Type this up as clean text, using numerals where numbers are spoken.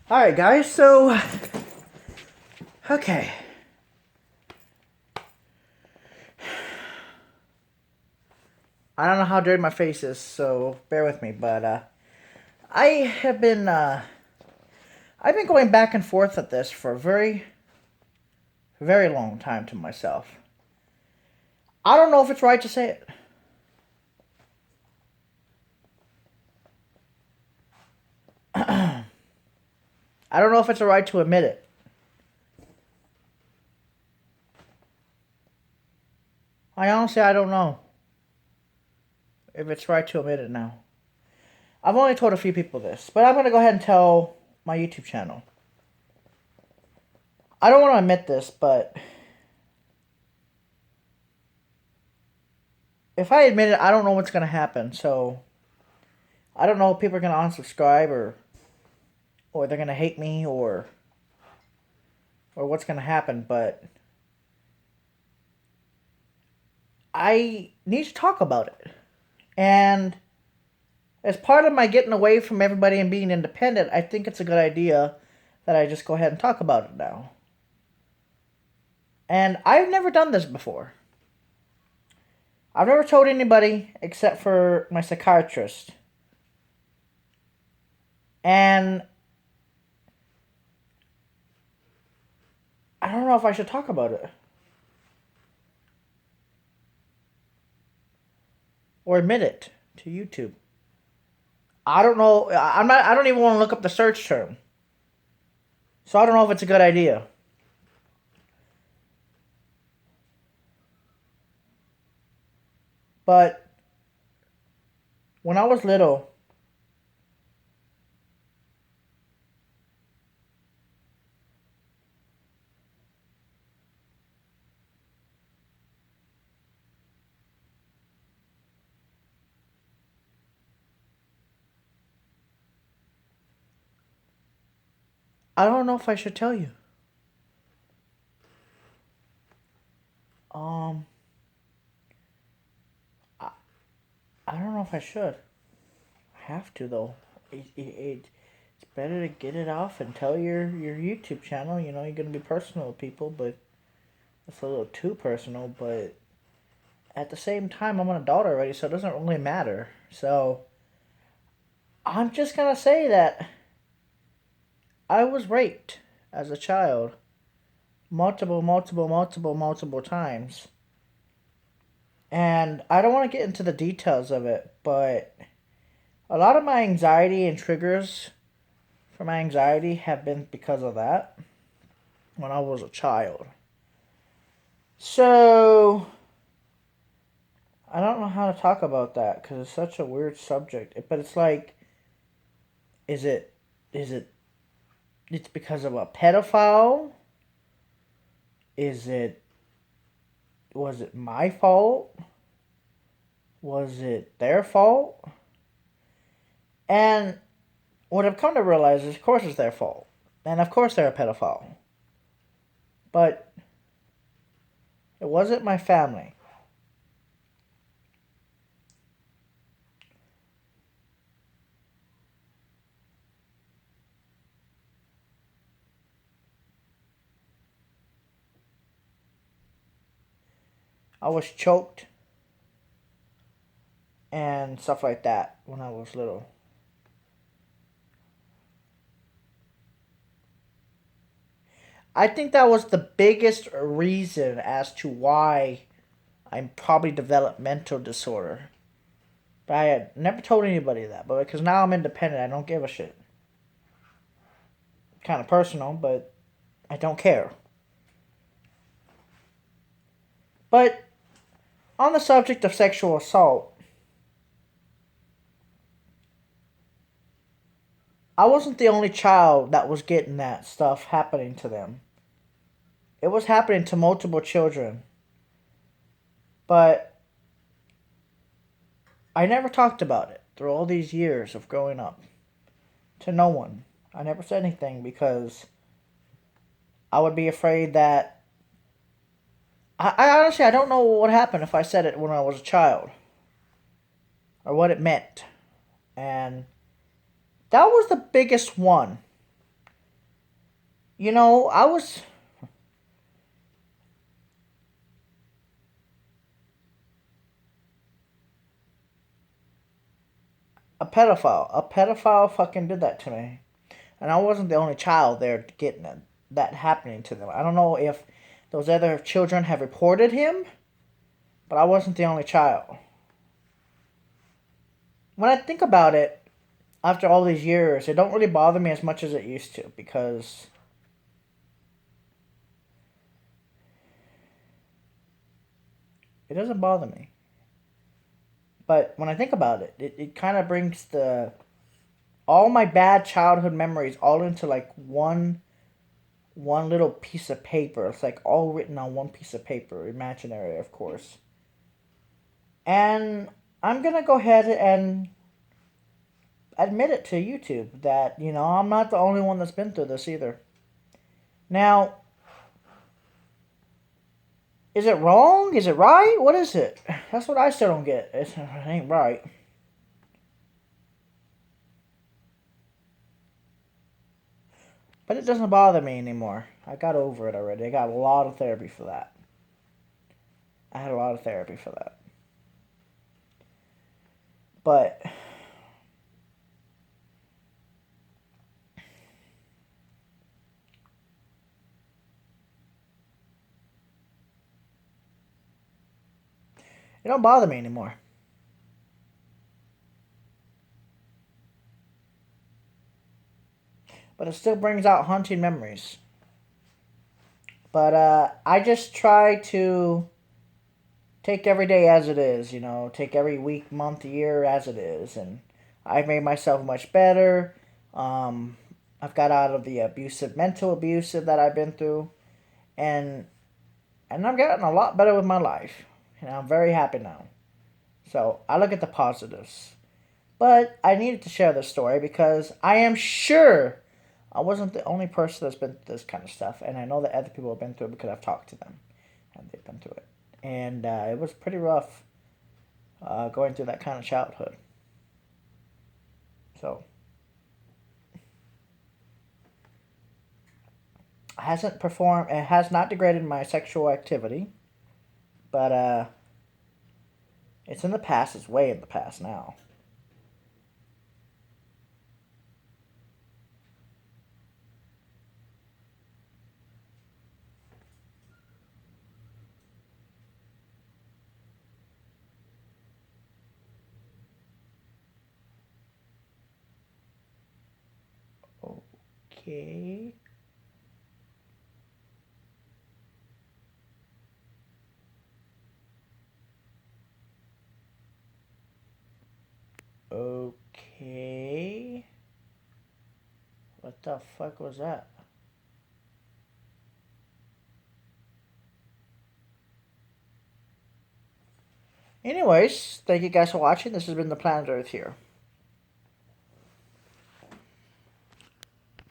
Alright, guys, so. Okay. I don't know how dirty my face is, so bear with me, but, I have been, I've been going back and forth at this for a very, very long time to myself. I don't know if it's right to say it. I don't know if it's right to admit it. I don't know if it's right to admit it now. I've only told a few people this, but I'm going to go ahead and tell my YouTube channel. I don't want to admit this, but if I admit it, I don't know what's going to happen. So I don't know if people are going to unsubscribe or they're going to hate me or what's going to happen, but I need to talk about it. And as part of my getting away from everybody and being independent, I think it's a good idea that I just go ahead and talk about it now. And I've never done this before. I've never told anybody except for my psychiatrist. And I don't know if I should talk about it. Or admit it to YouTube. I don't know. I don't even want to look up the search term. So I don't know if it's a good idea. But when I was little, I don't know if I should tell you. Um, I, I don't know if I should. I have to though. It's better to get it off and tell your YouTube channel. You know, you're gonna be personal with people, but it's a little too personal. But at the same time, I'm an adult already, so it doesn't really matter. So I'm just gonna say that I was raped as a child multiple times. And I don't want to get into the details of it, but a lot of my anxiety and triggers for my anxiety have been because of that when I was a child. So I don't know how to talk about that because it's such a weird subject. But it's like, is it, is it, it's because of a pedophile? Is it, was it my fault? Was it their fault? And what I've come to realize is, of course, it's their fault. And of course, they're a pedophile. But it wasn't my family. I was choked and stuff like that when I was little. I think that was the biggest reason as to why I probably developed mental disorder. But I had never told anybody that. But because now I'm independent, I don't give a shit. Kind of personal, but I don't care. But on the subject of sexual assault, I wasn't the only child that was getting that stuff happening to them. It was happening to multiple children. But I never talked about it through all these years of growing up. To no one. I never said anything because I would be afraid that. I honestly, I don't know what would happen if I said it when I was a child. Or what it meant. And that was the biggest one. You know, I was a pedophile. A pedophile fucking did that to me. And I wasn't the only child there getting it, that happening to them. I don't know if those other children have reported him, but I wasn't the only child. When I think about it, after all these years, it don't really bother me as much as it used to because it doesn't bother me. But when I think about it, it kind of brings the all my bad childhood memories all into like one little piece of paper. It's like all written on one piece of paper, imaginary, of course. And I'm gonna go ahead and admit it to YouTube that I'm not the only one that's been through this either. Now, is it wrong? Is it right? What is it? That's what I still don't get. It ain't right. But it doesn't bother me anymore. I got over it already. I got a lot of therapy for that. I had a lot of therapy for that. But it don't bother me anymore. But it still brings out haunting memories. But I just try to take every day as it is, take every week, month, year as it is. And I've made myself much better. Um, I've got out of the mental abusive that I've been through. And I've gotten a lot better with my life. And I'm very happy now. So I look at the positives. But I needed to share this story because I am sure I wasn't the only person that's been through this kind of stuff. And I know that other people have been through it because I've talked to them. And they've been through it. And it was pretty rough going through that kind of childhood. So it has not degraded my sexual activity, but it's in the past. It's way in the past now. Okay. Okay. What the fuck was that? Anyways, thank you guys for watching. This has been the Planet Earth here.